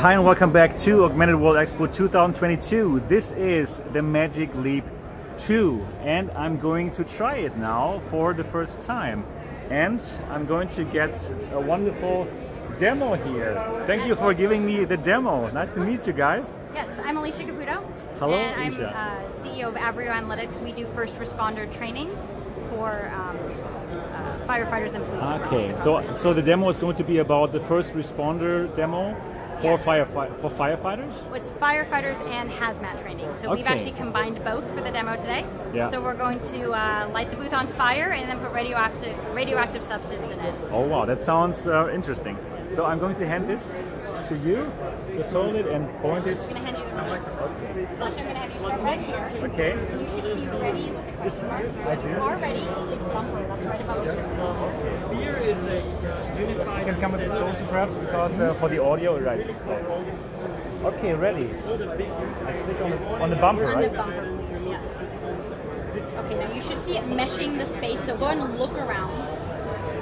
Hi and welcome back to Augmented World Expo 2022. This is the Magic Leap 2 and I'm going to try it now for the first time. And I'm going to get a wonderful demo here. Thank you for giving me the demo. Nice to meet you guys. Yes, I'm Alicia Caputo. Hello, and Alicia. I'm CEO of Avrio Analytics. We do first responder training for firefighters and police. Okay, so the demo is going to be about the first responder demo for firefighters? Well, it's firefighters and hazmat training. So we've actually combined both for the demo today. Yeah. So we're going to light the booth on fire and then put radioactive substance in it. Oh wow, that sounds interesting. So I'm going to hand this to you. Just hold it and point it. I'm going to hand you the remote. Okay. Flash, I'm going to have you start right here. Okay. You should see ready with the question mark. I do. You are ready. Big bumper. That's right above the shirt. Sphere is a unified. You can come a bit closer perhaps because for the audio, right? Okay, ready. I click on the bumper, On right? the bumper, yes. Okay, now you should see it meshing the space, so go ahead and look around.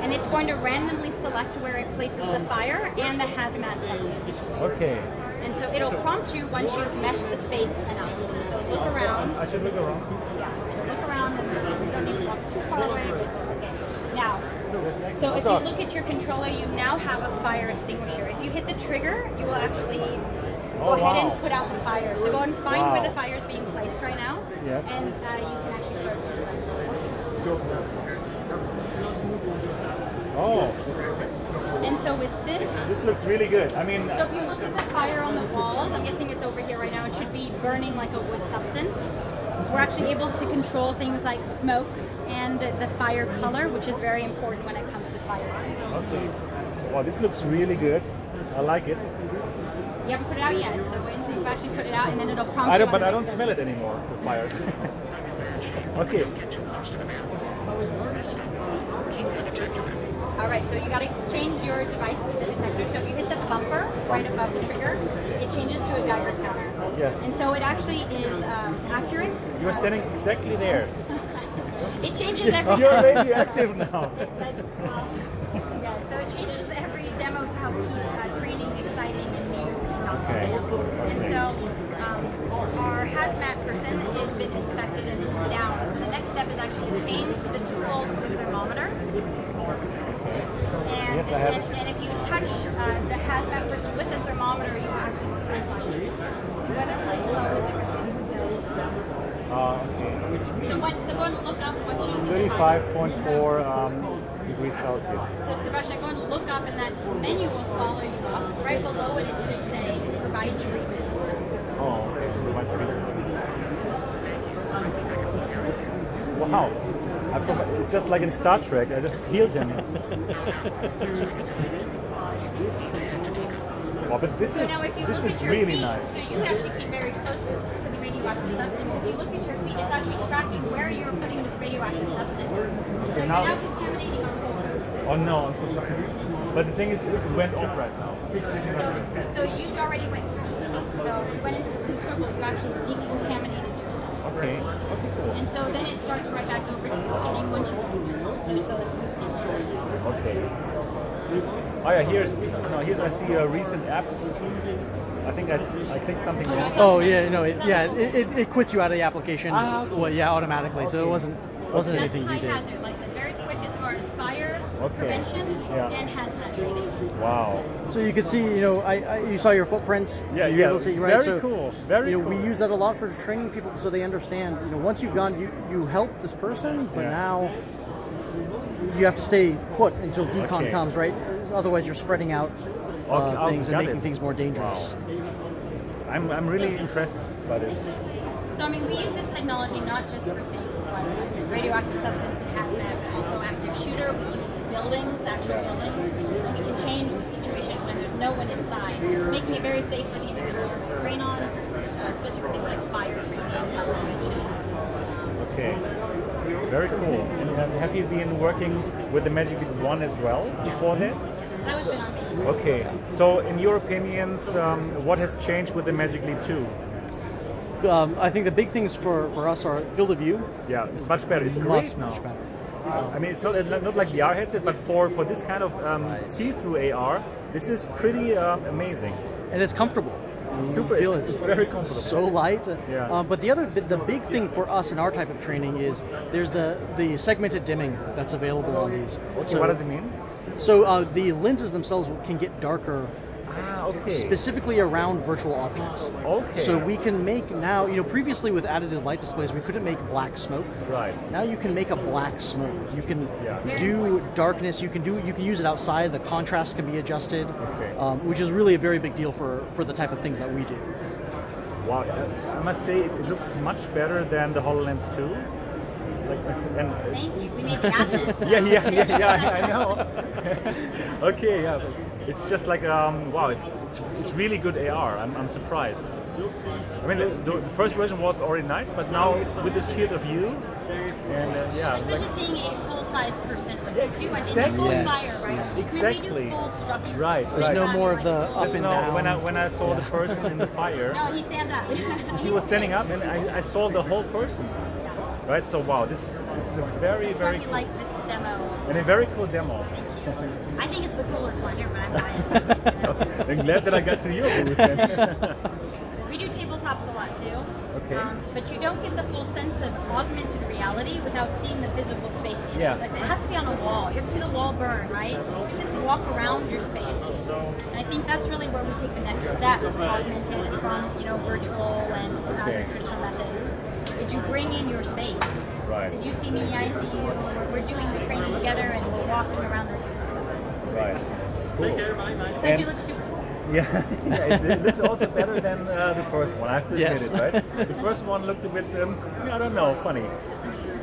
And it's going to randomly select where it places the fire and the hazmat substance. Okay. And so it'll prompt you once you've meshed the space enough. So look around. I should look around. Yeah, so look around and you don't need to walk too far away. Okay, now, so if you look at your controller, you now have a fire extinguisher. If you hit the trigger, you will actually go ahead and put out the fire. So go and find where the fire is being placed right now. Yes. And you can actually start to Oh. And so with This looks really good. I mean, so if you look at the fire on the walls, I'm guessing it's over here right now, it should be burning like a wood substance. We're actually able to control things like smoke and the fire color, which is very important when it comes to fire. okay. Wow, this looks really good. I like it. You haven't put it out yet, so wait until you actually put it out and then it'll prompt you. But I don't smell it anymore, the fire. Okay. Alright, so you got to change your device to the detector. So if you hit the bumper right above the trigger, it changes to a Geiger counter. Yes. And so it actually is accurate. You're standing exactly there. It changes every time. You're radioactive now. Yeah, so it changes every demo to help keep training exciting and new and not stale. And so our hazmat person has been infected and is down. So the next step is actually to change the tool to the thermometer. And if you touch the hazmat person with the thermometer, you will actually see the weather place is always different. So go and look up once you see 35.4 degrees Celsius. So Sebastian, go and look up and that menu will follow you up. Right below it, it should say provide treatments. Oh, okay. Provide treatment. Wow. It's just like in Star Trek. I just healed him. Oh, but this is really feet, nice. So you actually keep very close to the radioactive substance. If you look at your feet, it's actually tracking where you're putting this radioactive substance. So you're now contaminating our whole. Oh no, I'm so sorry. But the thing is, it went off right now. So you already went to D. So you went into the blue circle, you actually decontaminated yourself. Okay. Okay, cool. And so then it starts right back over to the beginning once you so that you see. Okay. Oh yeah, here's I see recent apps. I think I clicked something wrong. Oh yeah, no, it quits you out of the application. Well, yeah, automatically. So it wasn't anything you did. That's high hazard, like I said, very quick as far as fire prevention and hazmat training. Wow. So you could see, you saw your footprints. Yeah, You're able to see, right? Very cool. Very cool. We use that a lot for training people so they understand. Once you've gone, you help this person, but now you have to stay put until decon comes, right? Otherwise, you're spreading out things and making things more dangerous. Wow. I'm really impressed by this. So I mean, we use this technology not just for things like radioactive substance and hazmat, but also active shooter. We use buildings, actual buildings, and we can change the situation when there's no one inside, making it very safe for the individual to train on, especially for things like fire training, prevention. Okay. Very cool. And have you been working with the Magic Leap 1 as well before that? So that was on me. Okay. So in your opinions, what has changed with the Magic Leap 2? I think the big things for us are field of view. Yeah, it's much better. It's great now. Much better. I mean, it's not like VR headset, but for this kind of see-through AR, this is pretty amazing. and it's comfortable. Super, it's very comfortable. So light. Yeah. But the big thing for us in our type of training is there's the segmented dimming that's available on these. Okay, So, what does it mean? So the lenses themselves can get darker. Okay. Specifically around virtual objects. Okay. So we can make now, previously with additive light displays, we couldn't make black smoke. Right. Now you can make a black smoke. You can Yeah. do darkness. You can use it outside. The contrast can be adjusted, Okay. which is really a very big deal for the type of things that we do. Wow, I must say it looks much better than the HoloLens 2. And Thank you. We made gases. So. yeah, I know. Okay, yeah. It's just like wow, it's really good AR. I'm surprised. I mean, the first version was already nice, but now with this field of view, and yeah, Especially seeing a full-size person with this too. I think exactly. the full Yes. fire, right? Yeah. Exactly. We do full structures. Right, There's right. no more of the up and no, down. when I saw the person in the fire, No, he stands up. he was standing up, and I saw the whole person. Right, so wow, this is a very That's why very we cool, like this demo. and a very cool demo. Thank you. I think it's the coolest one here, but I'm biased. I'm glad that I got to your booth. Then. We do tabletops a lot too. Okay. But you don't get the full sense of augmented reality without seeing the physical space in Yeah. it. Like I said, it has to be on a wall. You have to see the wall burn, right? You just walk around your space. And I think that's really where we take the next step, augmented from virtual and Okay. traditional methods. Is you bring in your space. Right. So you see me, I see you. We're doing the training together, and we're walking around the space together. Right. Cool. Besides, you look super cool. Yeah, it looks also better than the first one. I have to admit Yes. it, right? The first one looked a bit, I don't know, funny.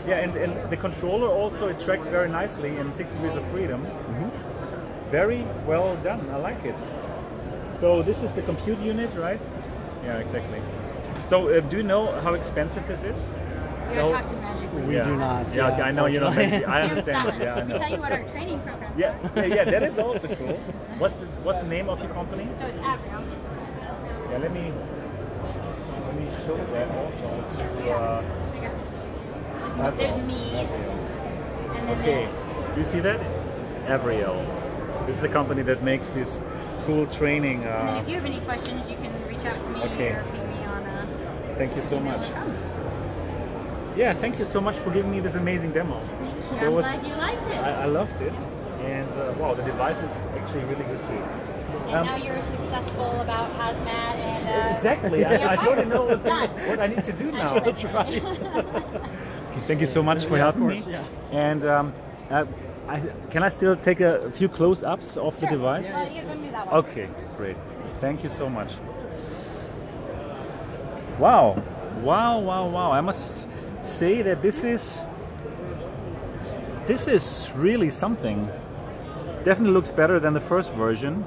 Yeah, and the controller also, it tracks very nicely in 6 degrees of freedom. Very well done. I like it. So this is the compute unit, right? Yeah, exactly. So do you know how expensive this is? We No. gotta talk to Magic. We do not. Yeah, I know you know. unfortunately. I understand. Yeah, I Let me tell you know. what our training programs Yeah, are. yeah, that is also cool. What's the name of your company? So it's Avril. Yeah, let me show that also to. There's me, and then Okay, there's do you see that? Avriel. This is the company that makes this cool training. and then if you have any questions, you can reach out to me Okay. or ping me on Thank you so email much. or phone. Yeah, thank you so much for giving me this amazing demo. Yeah, There I'm was- glad you liked it. I loved it, and wow, the device is actually really good too. And now you're successful about hazmat and Exactly, you're I totally fired. know It's done. what I need to do now. That's right. Thank you so much for Yeah, of helping course, me. yeah. And can I still take a few close-ups of the Sure. device? Well, you can do that one. Okay, great. Thank you so much. Wow, wow, wow, wow! I must say that this is really something. Definitely looks better than the first version.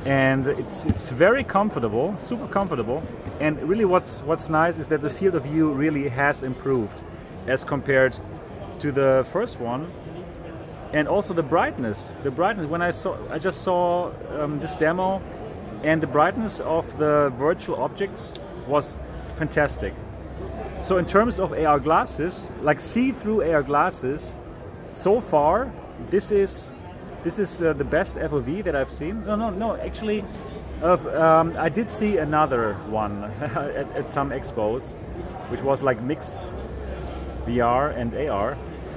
And it's very comfortable, super comfortable. And really what's nice is that the field of view really has improved as compared to the first one. And also the brightness. The brightness, when I just saw this demo, and the brightness of the virtual objects was fantastic. So in terms of AR glasses, like see-through AR glasses, so far this is the best FOV that I've seen. No. Actually, I did see another one at some expos, which was like mixed VR and AR.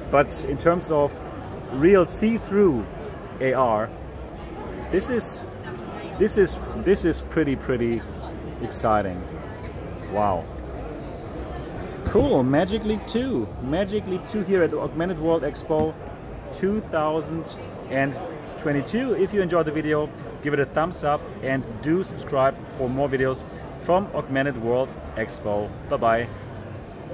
But in terms of real see-through AR, this is pretty exciting. Wow. Cool, Magic Leap 2. Magic Leap 2 here at the Augmented World Expo 2022. If you enjoyed the video, give it a thumbs up and do subscribe for more videos from Augmented World Expo. Bye bye.